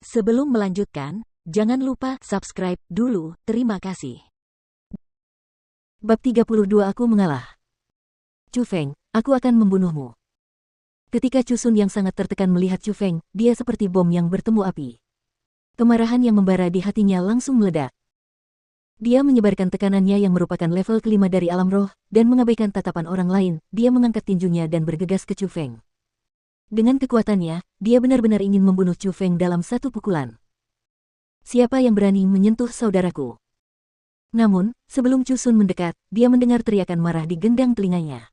Sebelum melanjutkan, jangan lupa subscribe dulu, terima kasih. Bab 32 Aku mengalah. Chu Feng, aku akan membunuhmu. Ketika Chu Sun yang sangat tertekan melihat Chu Feng, dia seperti bom yang bertemu api. Kemarahan yang membara di hatinya langsung meledak. Dia menyebarkan tekanannya yang merupakan level kelima dari alam roh, dan mengabaikan tatapan orang lain, dia mengangkat tinjunya dan bergegas ke Chu Feng. Dengan kekuatannya, dia benar-benar ingin membunuh Chu Feng dalam satu pukulan. Siapa yang berani menyentuh saudaraku? Namun, sebelum Chu Sun mendekat, dia mendengar teriakan marah di gendang telinganya.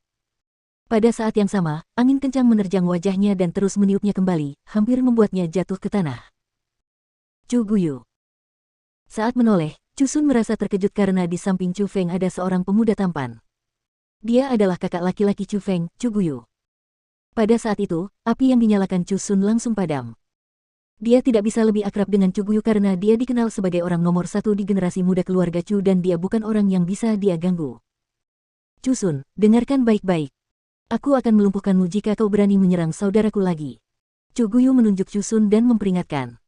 Pada saat yang sama, angin kencang menerjang wajahnya dan terus meniupnya kembali, hampir membuatnya jatuh ke tanah. Chu Guyu. Saat menoleh, Chu Sun merasa terkejut karena di samping Chu Feng ada seorang pemuda tampan. Dia adalah kakak laki-laki Chu Feng, Chu Guyu. Pada saat itu, api yang dinyalakan Chu Sun langsung padam. Dia tidak bisa lebih akrab dengan Chu Guyu karena dia dikenal sebagai orang nomor satu di generasi muda keluarga Chu dan dia bukan orang yang bisa dia ganggu. Chu Sun, dengarkan baik-baik. Aku akan melumpuhkanmu jika kau berani menyerang saudaraku lagi. Chu Guyu menunjuk Chu Sun dan memperingatkan.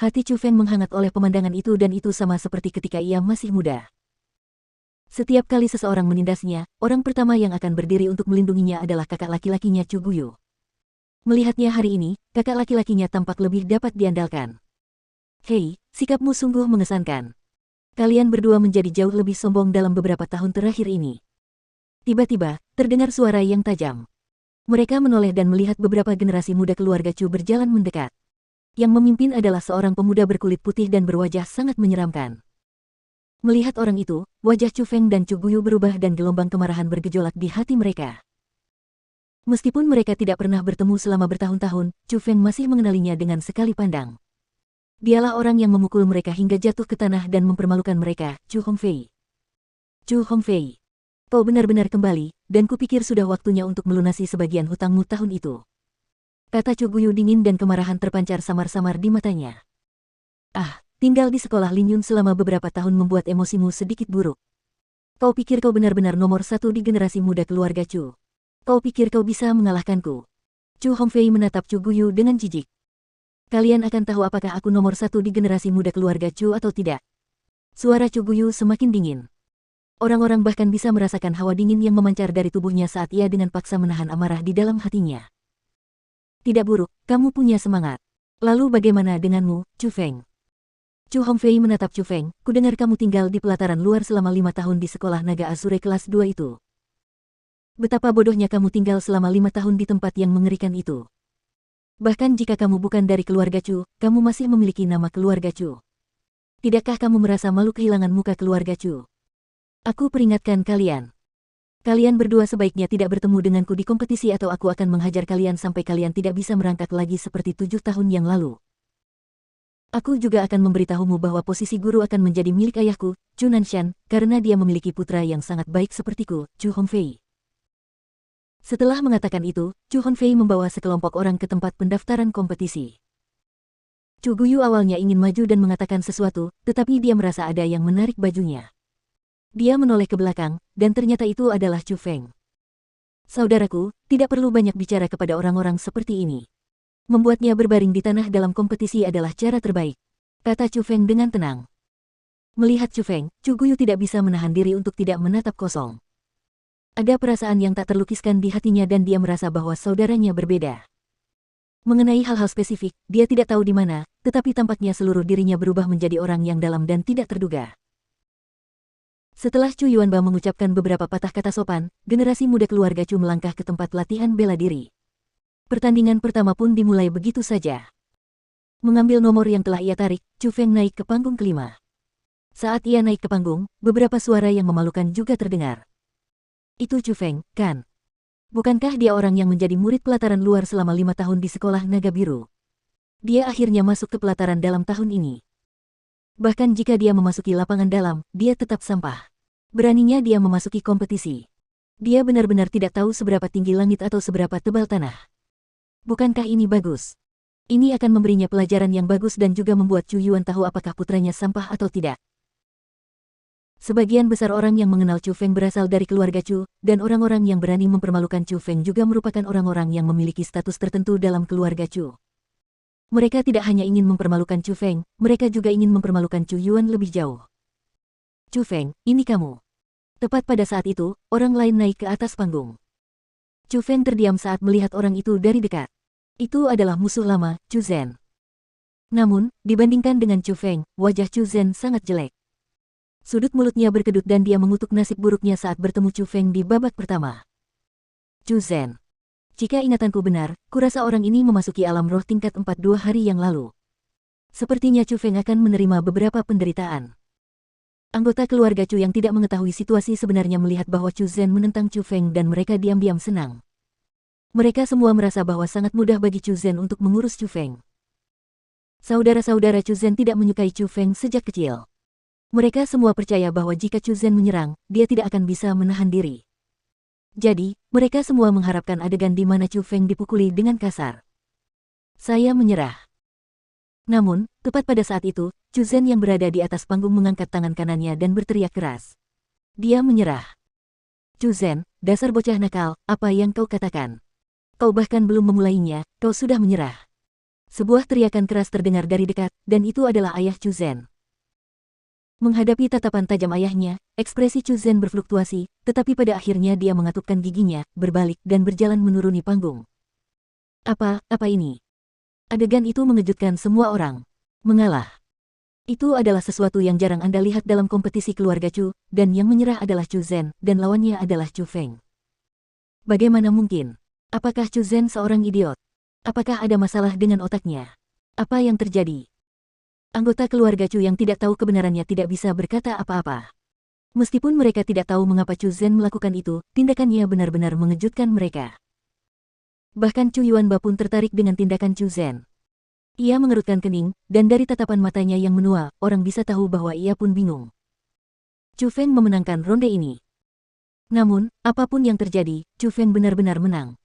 Hati Chu Feng menghangat oleh pemandangan itu dan itu sama seperti ketika ia masih muda. Setiap kali seseorang menindasnya, orang pertama yang akan berdiri untuk melindunginya adalah kakak laki-lakinya Chu Guyu. Melihatnya hari ini, kakak laki-lakinya tampak lebih dapat diandalkan. Hei, sikapmu sungguh mengesankan. Kalian berdua menjadi jauh lebih sombong dalam beberapa tahun terakhir ini. Tiba-tiba, terdengar suara yang tajam. Mereka menoleh dan melihat beberapa generasi muda keluarga Chu berjalan mendekat. Yang memimpin adalah seorang pemuda berkulit putih dan berwajah sangat menyeramkan. Melihat orang itu, wajah Chu Feng dan Chu Guyu berubah dan gelombang kemarahan bergejolak di hati mereka. Meskipun mereka tidak pernah bertemu selama bertahun-tahun, Chu Feng masih mengenalinya dengan sekali pandang. Dialah orang yang memukul mereka hingga jatuh ke tanah dan mempermalukan mereka, Chu Hongfei. Chu Hongfei, kau benar-benar kembali, dan kupikir sudah waktunya untuk melunasi sebagian hutangmu tahun itu. Kata Chu Guyu dingin dan kemarahan terpancar samar-samar di matanya. Ah, tinggal di sekolah Lin Yun selama beberapa tahun membuat emosimu sedikit buruk. Kau pikir kau benar-benar nomor satu di generasi muda keluarga Chu. Kau pikir kau bisa mengalahkanku? Chu Hongfei menatap Chu Guyu dengan jijik. Kalian akan tahu apakah aku nomor satu di generasi muda keluarga Chu atau tidak. Suara Chu Guyu semakin dingin. Orang-orang bahkan bisa merasakan hawa dingin yang memancar dari tubuhnya saat ia dengan paksa menahan amarah di dalam hatinya. Tidak buruk, kamu punya semangat. Lalu bagaimana denganmu, Chu Feng? Chu Hongfei menatap Chu Feng, kudengar kamu tinggal di pelataran luar selama 5 tahun di sekolah naga Azure kelas 2 itu. Betapa bodohnya kamu tinggal selama 5 tahun di tempat yang mengerikan itu. Bahkan jika kamu bukan dari keluarga Chu, kamu masih memiliki nama keluarga Chu. Tidakkah kamu merasa malu kehilangan muka keluarga Chu? Aku peringatkan kalian. Kalian berdua sebaiknya tidak bertemu denganku di kompetisi atau aku akan menghajar kalian sampai kalian tidak bisa merangkak lagi seperti 7 tahun yang lalu. Aku juga akan memberitahumu bahwa posisi guru akan menjadi milik ayahku, Chu Nanshan, karena dia memiliki putra yang sangat baik sepertiku, Chu Hongfei. Setelah mengatakan itu, Chu Hongfei membawa sekelompok orang ke tempat pendaftaran kompetisi. Chu Guyu awalnya ingin maju dan mengatakan sesuatu, tetapi dia merasa ada yang menarik bajunya. Dia menoleh ke belakang, dan ternyata itu adalah Chu Feng. Saudaraku, tidak perlu banyak bicara kepada orang-orang seperti ini. Membuatnya berbaring di tanah dalam kompetisi adalah cara terbaik, kata Chu Feng dengan tenang. Melihat Chu Feng, Chu Guyu tidak bisa menahan diri untuk tidak menatap kosong. Ada perasaan yang tak terlukiskan di hatinya dan dia merasa bahwa saudaranya berbeda. Mengenai hal-hal spesifik, dia tidak tahu di mana, tetapi tampaknya seluruh dirinya berubah menjadi orang yang dalam dan tidak terduga. Setelah Chu Yuanba mengucapkan beberapa patah kata sopan, generasi muda keluarga Chu melangkah ke tempat latihan bela diri. Pertandingan pertama pun dimulai begitu saja. Mengambil nomor yang telah ia tarik, Chu Feng naik ke panggung kelima. Saat ia naik ke panggung, beberapa suara yang memalukan juga terdengar. Itu Chu Feng, kan? Bukankah dia orang yang menjadi murid pelataran luar selama 5 tahun di sekolah naga biru? Dia akhirnya masuk ke pelataran dalam tahun ini. Bahkan jika dia memasuki lapangan dalam, dia tetap sampah. Beraninya dia memasuki kompetisi. Dia benar-benar tidak tahu seberapa tinggi langit atau seberapa tebal tanah. Bukankah ini bagus? Ini akan memberinya pelajaran yang bagus dan juga membuat Chu Yuan tahu apakah putranya sampah atau tidak. Sebagian besar orang yang mengenal Chu Feng berasal dari keluarga Chu, dan orang-orang yang berani mempermalukan Chu Feng juga merupakan orang-orang yang memiliki status tertentu dalam keluarga Chu. Mereka tidak hanya ingin mempermalukan Chu Feng, mereka juga ingin mempermalukan Chu Yuan lebih jauh. Chu Feng, ini kamu. Tepat pada saat itu, orang lain naik ke atas panggung. Chu Feng terdiam saat melihat orang itu dari dekat. Itu adalah musuh lama, Chu Zhen. Namun, dibandingkan dengan Chu Feng, wajah Chu Zhen sangat jelek. Sudut mulutnya berkedut dan dia mengutuk nasib buruknya saat bertemu Chu Feng di babak pertama. Chu Zhen. Jika ingatanku benar, kurasa orang ini memasuki alam roh tingkat 4 2 hari yang lalu. Sepertinya Chu Feng akan menerima beberapa penderitaan. Anggota keluarga Chu yang tidak mengetahui situasi sebenarnya melihat bahwa Chu Zhen menentang Chu Feng dan mereka diam-diam senang. Mereka semua merasa bahwa sangat mudah bagi Chu Zhen untuk mengurus Chu Feng. Saudara-saudara Chu Zhen tidak menyukai Chu Feng sejak kecil. Mereka semua percaya bahwa jika Chu Zhen menyerang, dia tidak akan bisa menahan diri. Jadi, mereka semua mengharapkan adegan di mana Chu Feng dipukuli dengan kasar. Saya menyerah. Namun, tepat pada saat itu, Chu Zhen yang berada di atas panggung mengangkat tangan kanannya dan berteriak keras. Dia menyerah. Chu Zhen, dasar bocah nakal, apa yang kau katakan? Kau bahkan belum memulainya, kau sudah menyerah. Sebuah teriakan keras terdengar dari dekat, dan itu adalah ayah Chu Zhen. Menghadapi tatapan tajam ayahnya, ekspresi Chu Zhen berfluktuasi, tetapi pada akhirnya dia mengatupkan giginya, berbalik dan berjalan menuruni panggung. Apa ini? Adegan itu mengejutkan semua orang. Mengalah. Itu adalah sesuatu yang jarang Anda lihat dalam kompetisi keluarga Chu, dan yang menyerah adalah Chu Zhen, dan lawannya adalah Chu Feng. Bagaimana mungkin? Apakah Chu Zhen seorang idiot? Apakah ada masalah dengan otaknya? Apa yang terjadi? Anggota keluarga Chu yang tidak tahu kebenarannya tidak bisa berkata apa-apa. Meskipun mereka tidak tahu mengapa Chu Zhen melakukan itu, tindakannya benar-benar mengejutkan mereka. Bahkan Chu Yuanba pun tertarik dengan tindakan Chu Zhen. Ia mengerutkan kening, dan dari tatapan matanya yang menua, orang bisa tahu bahwa ia pun bingung. Chu Feng memenangkan ronde ini. Namun, apapun yang terjadi, Chu Feng benar-benar menang.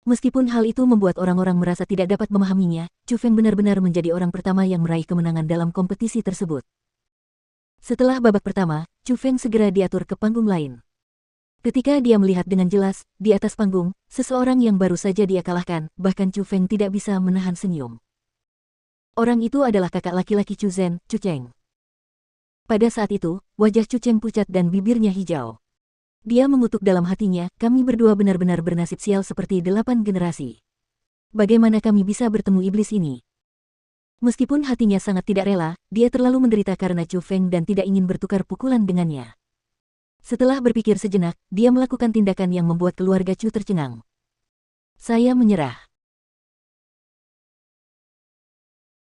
Meskipun hal itu membuat orang-orang merasa tidak dapat memahaminya, Chu Feng benar-benar menjadi orang pertama yang meraih kemenangan dalam kompetisi tersebut. Setelah babak pertama, Chu Feng segera diatur ke panggung lain. Ketika dia melihat dengan jelas, di atas panggung, seseorang yang baru saja dia kalahkan, bahkan Chu Feng tidak bisa menahan senyum. Orang itu adalah kakak laki-laki Chu Zhen, Chu Cheng. Pada saat itu, wajah Chu Cheng pucat dan bibirnya hijau. Dia mengutuk dalam hatinya, kami berdua benar-benar bernasib sial seperti 8 generasi. Bagaimana kami bisa bertemu iblis ini? Meskipun hatinya sangat tidak rela, dia terlalu menderita karena Chu Feng dan tidak ingin bertukar pukulan dengannya. Setelah berpikir sejenak, dia melakukan tindakan yang membuat keluarga Chu tercengang. Saya menyerah.